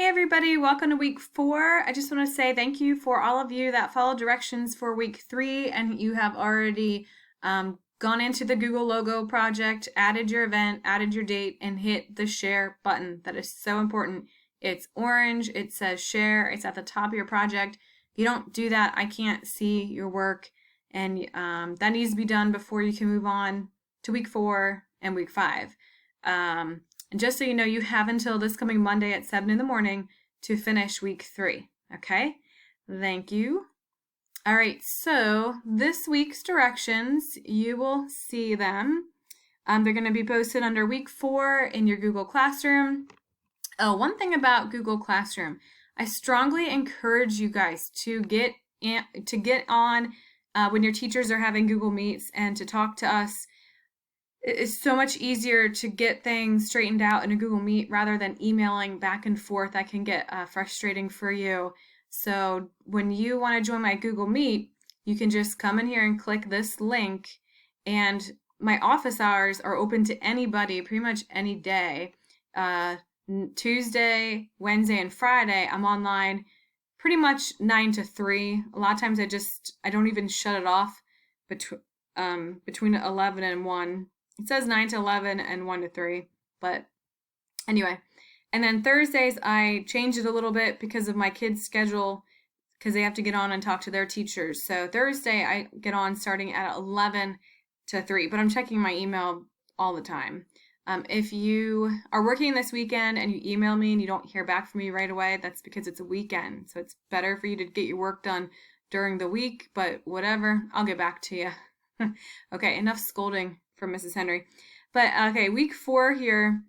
Hey everybody, welcome to week 4. I just want to say thank you for all of you that followed directions for week 3 and you have already gone into the Google logo project, added your event, added your date, and hit the share button. That is so important. It's orange, it says share, it's at the top of your project. If you don't do that, I can't see your work, and that needs to be done before you can move on to week 4 and week 5. And just so you know, you have until this coming Monday at 7 in the morning to finish week 3. Okay? Thank you. All right, so this week's directions, you will see them. They're going to be posted under week 4 in your Google Classroom. Oh, one thing about Google Classroom, I strongly encourage you guys to get on when your teachers are having Google Meets and to talk to us. It's so much easier to get things straightened out in a Google Meet rather than emailing back and forth. That can get frustrating for you. So when you want to join my Google Meet, you can just come in here and click this link, and my office hours are open to anybody pretty much any day. Tuesday, Wednesday, and Friday, I'm online pretty much 9 to 3. A lot of times I don't even shut it off between 11 and 1. It says 9 to 11 and 1 to 3, but anyway. And then Thursdays, I change it a little bit because of my kids' schedule, because they have to get on and talk to their teachers. So Thursday, I get on starting at 11 to 3, but I'm checking my email all the time. If you are working this weekend and you email me and you don't hear back from me right away, that's because it's a weekend. So it's better for you to get your work done during the week, but whatever, I'll get back to you. Okay, enough scolding from Mrs. Henry. But okay, week 4 here.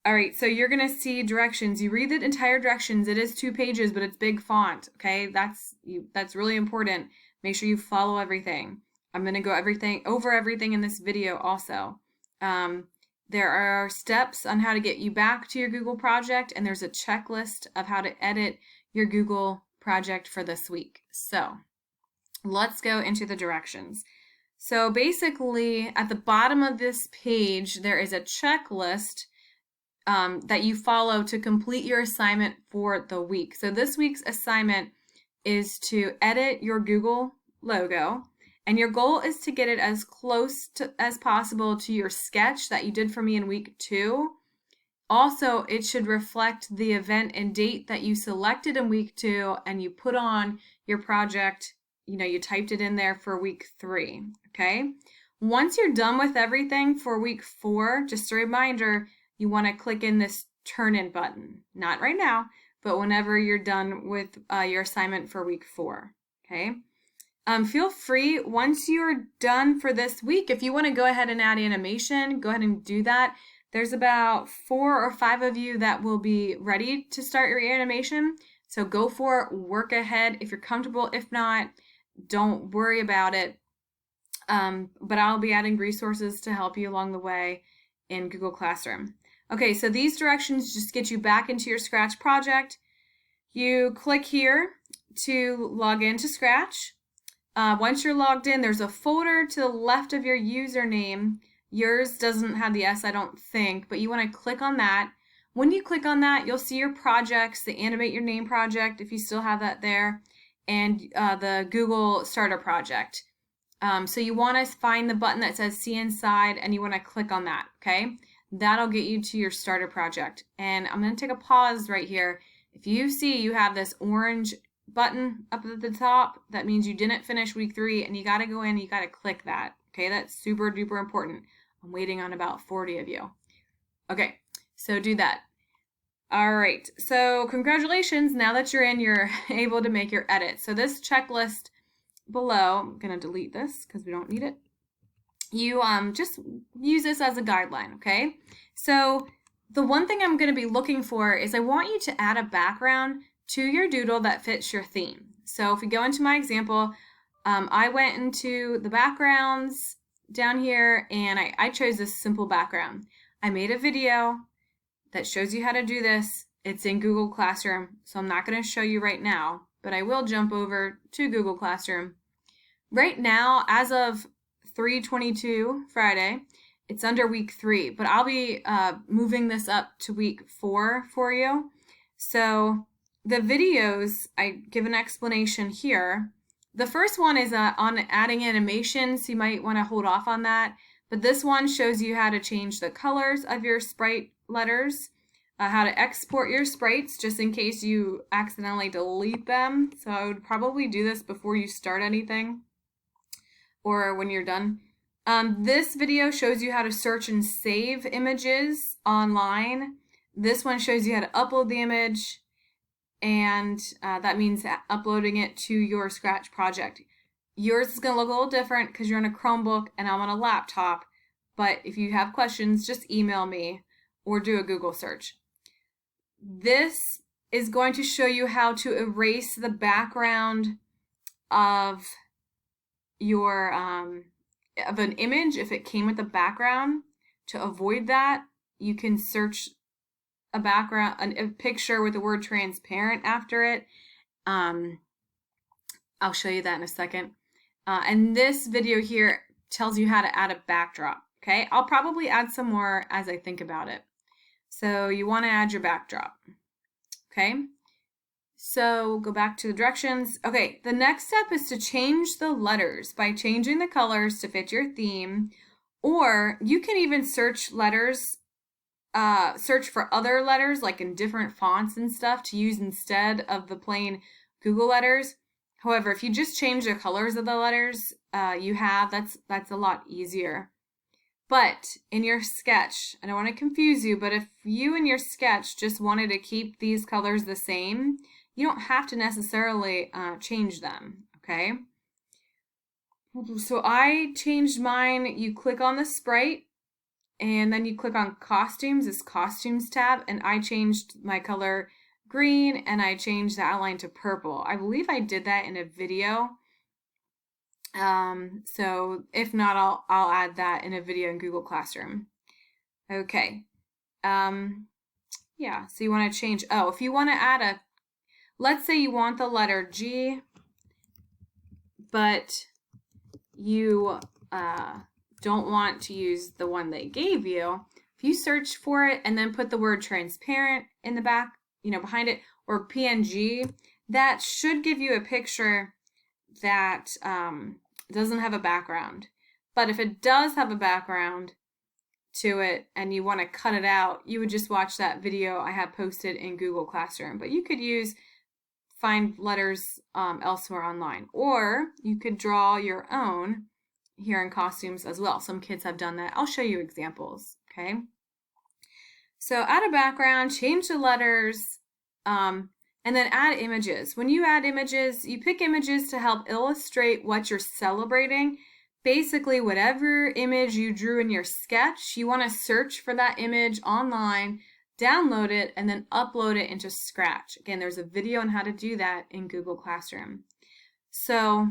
All right, so you're going to see directions. You read the entire directions. It is 2 pages, but it's big font, okay? That's really important. Make sure you follow everything. I'm going to go over everything in this video also. There are steps on how to get you back to your Google project, and there's a checklist of how to edit your Google project for this week. So let's go into the directions. So basically, at the bottom of this page, there is a checklist that you follow to complete your assignment for the week. So this week's assignment is to edit your Google logo, and your goal is to get it as close as possible to your sketch that you did for me in week 2. Also, it should reflect the event and date that you selected in week 2 and you put on your project. You typed it in there for week 3, okay? Once you're done with everything for week 4, just a reminder, you want to click in this turn in button. Not right now, but whenever you're done with your assignment for week 4, okay? Feel free, once you're done for this week, if you want to go ahead and add animation, go ahead and do that. There's about 4 or 5 of you that will be ready to start your animation, so go for it, work ahead if you're comfortable. If not, don't worry about it. But I'll be adding resources to help you along the way in Google Classroom. Okay, so these directions just get you back into your Scratch project. You click here to log into Scratch. Once you're logged in, there's a folder to the left of your username. Yours doesn't have the S, I don't think, but you want to click on that. When you click on that, you'll see your projects, the Animate Your Name project, if you still have that there, and the Google Starter project. So you want to find the button that says See Inside, and you want to click on that, okay? That'll get you to your starter project. And I'm going to take a pause right here. If you see you have this orange button up at the top, that means you didn't finish week 3, and you got to go in and you got to click that, okay? That's super duper important. I'm waiting on about 40 of you. Okay, so do that. All right, so congratulations. Now that you're in, you're able to make your edits. So this checklist below, I'm going to delete this because we don't need it. You just use this as a guideline, okay? So the one thing I'm going to be looking for is I want you to add a background to your doodle that fits your theme. So if we go into my example, I went into the backgrounds down here and I chose this simple background. I made a video that shows you how to do this. It's in Google Classroom, so I'm not going to show you right now, but I will jump over to Google Classroom. Right now, as of 3/22 Friday, it's under week 3, but I'll be moving this up to week 4 for you. So the videos, I give an explanation here. The first one is on adding animations. So you might want to hold off on that. But this one shows you how to change the colors of your sprite letters, how to export your sprites just in case you accidentally delete them. So I would probably do this before you start anything or when you're done. This video shows you how to search and save images online. This one shows you how to upload the image, and that means uploading it to your Scratch project. Yours is going to look a little different because you're on a Chromebook and I'm on a laptop, but if you have questions, just email me or do a Google search. This is going to show you how to erase the background of your of an image if it came with a background. To avoid that, you can search a background, a picture with the word transparent after it. I'll show you that in a second. And this video here tells you how to add a backdrop. Okay, I'll probably add some more as I think about it. So you want to add your backdrop. Okay, so go back to the directions. Okay, the next step is to change the letters by changing the colors to fit your theme, or you can even search letters, search for other letters like in different fonts and stuff to use instead of the plain Google letters. However, if you just change the colors of the letters that's a lot easier. But in your sketch, I don't want to confuse you, but if you in your sketch just wanted to keep these colors the same, you don't have to necessarily change them, okay? So I changed mine. You click on the sprite, and then you click on costumes, this costumes tab, and I changed my color green, and I changed the outline to purple. I believe I did that in a video. So if not, I'll add that in a video in Google Classroom. Okay. Yeah, so you want to change, if you want to add let's say you want the letter G, but you don't want to use the one they gave you. If you search for it and then put the word transparent in the back, behind it, or PNG, that should give you a picture that doesn't have a background. But if it does have a background to it and you want to cut it out, you would just watch that video I have posted in Google Classroom. But you could find letters elsewhere online, or you could draw your own here in costumes as well. Some kids have done that. I'll show you examples, okay? So add a background, change the letters, and then add images. When you add images, you pick images to help illustrate what you're celebrating. Basically, whatever image you drew in your sketch, you want to search for that image online, download it, and then upload it into Scratch. Again, there's a video on how to do that in Google Classroom. So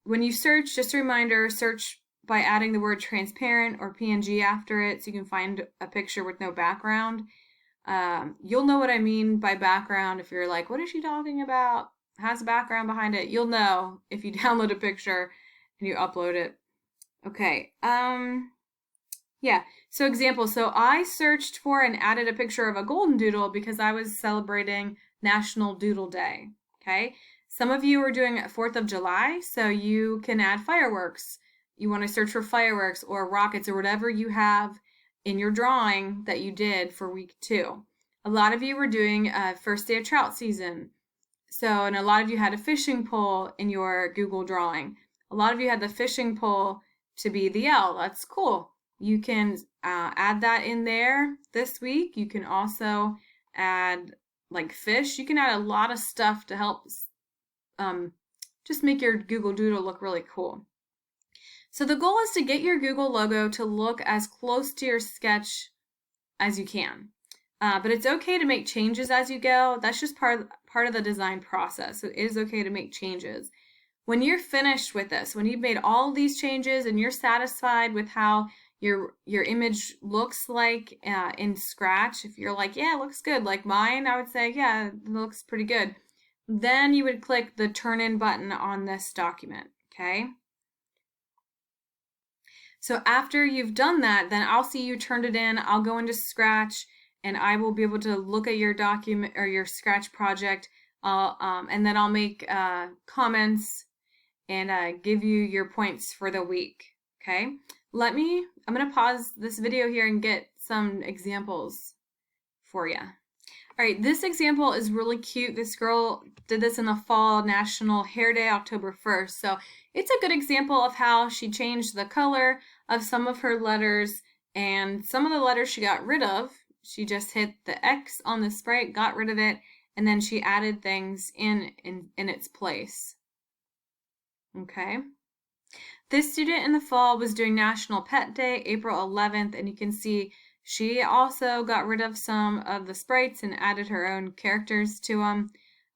when you search, just a reminder, search by adding the word transparent or PNG after it so you can find a picture with no background. You'll know what I mean by background. If you're like, what is she talking about? Has a background behind it. You'll know if you download a picture and you upload it. Okay. Yeah. So example. So I searched for and added a picture of a golden doodle because I was celebrating National Doodle Day. Okay. Some of you are doing 4th of July, so you can add fireworks. You want to search for fireworks or rockets or whatever you have in your drawing that you did for week 2. A lot of you were doing first day of trout season. And a lot of you had a fishing pole in your Google drawing. A lot of you had the fishing pole to be the L. That's cool. You can add that in there this week. You can also add like fish. You can add a lot of stuff to help just make your Google Doodle look really cool. So the goal is to get your Google logo to look as close to your sketch as you can. But it's okay to make changes as you go. That's just part of the design process. So it is okay to make changes. When you're finished with this, when you've made all these changes and you're satisfied with how your image looks like in Scratch, if you're like, yeah, it looks good, like mine, I would say, yeah, it looks pretty good. Then you would click the Turn In button on this document, okay? So after you've done that, then I'll see you turned it in. I'll go into Scratch and I will be able to look at your document or your Scratch project, and then I'll make comments and give you your points for the week. Okay, I'm gonna pause this video here and get some examples for you. All right, this example is really cute. This girl did this in the fall, National Hair Day, October 1st. So it's a good example of how she changed the color of some of her letters, and some of the letters she got rid of. She just hit the X on the sprite, got rid of it, and then she added things in its place. Okay. This student in the fall was doing National Pet Day, April 11th, and you can see she also got rid of some of the sprites and added her own characters to them.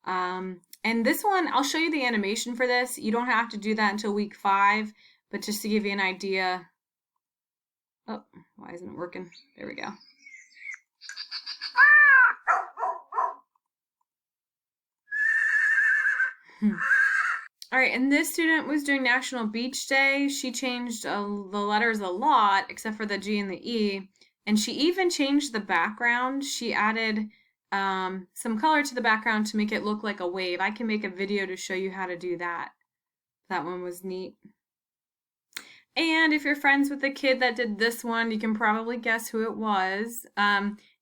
And this one, I'll show you the animation for this. You don't have to do that until week 5, but just to give you an idea. Oh, why isn't it working? There we go. All right, and this student was doing National Beach Day. She changed the letters a lot, except for the G and the E. And she even changed the background. She added some color to the background to make it look like a wave. I can make a video to show you how to do that. That one was neat. And if you're friends with the kid that did this one, you can probably guess who it was.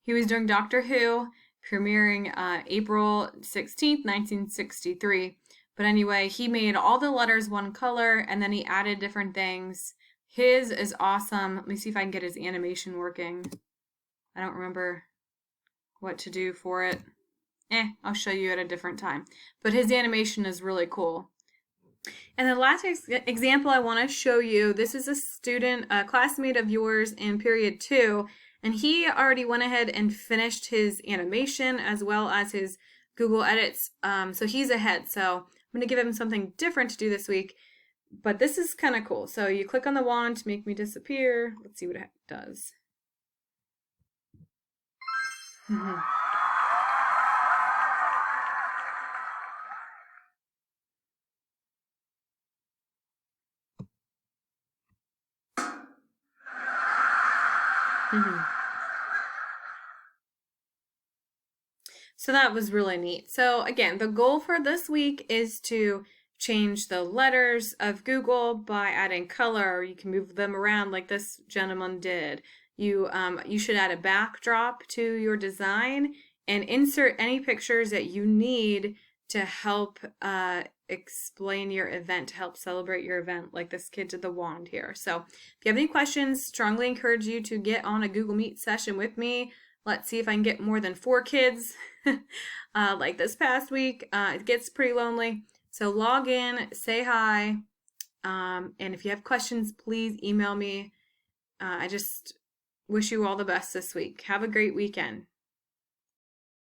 He was doing Doctor Who, premiering April 16th, 1963. But anyway, he made all the letters one color, and then he added different things. His is awesome. Let me see if I can get his animation working. I don't remember what to do for it. I'll show you at a different time. But his animation is really cool. And the last example I want to show you, this is a student, a classmate of yours in period 2, and he already went ahead and finished his animation as well as his Google Edits. So he's ahead. So I'm going to give him something different to do this week, but this is kind of cool. So you click on the wand to make me disappear. Let's see what it does. So that was really neat. So again, the goal for this week is to change the letters of Google by adding color, or you can move them around like this gentleman did. You should add a backdrop to your design and insert any pictures that you need to help explain your event, to help celebrate your event, like this kid did the wand here. So if you have any questions, strongly encourage you to get on a Google Meet session with me. Let's see if I can get more than 4 kids like this past week. It gets pretty lonely. So log in, say hi, and if you have questions, please email me. I just wish you all the best this week. Have a great weekend.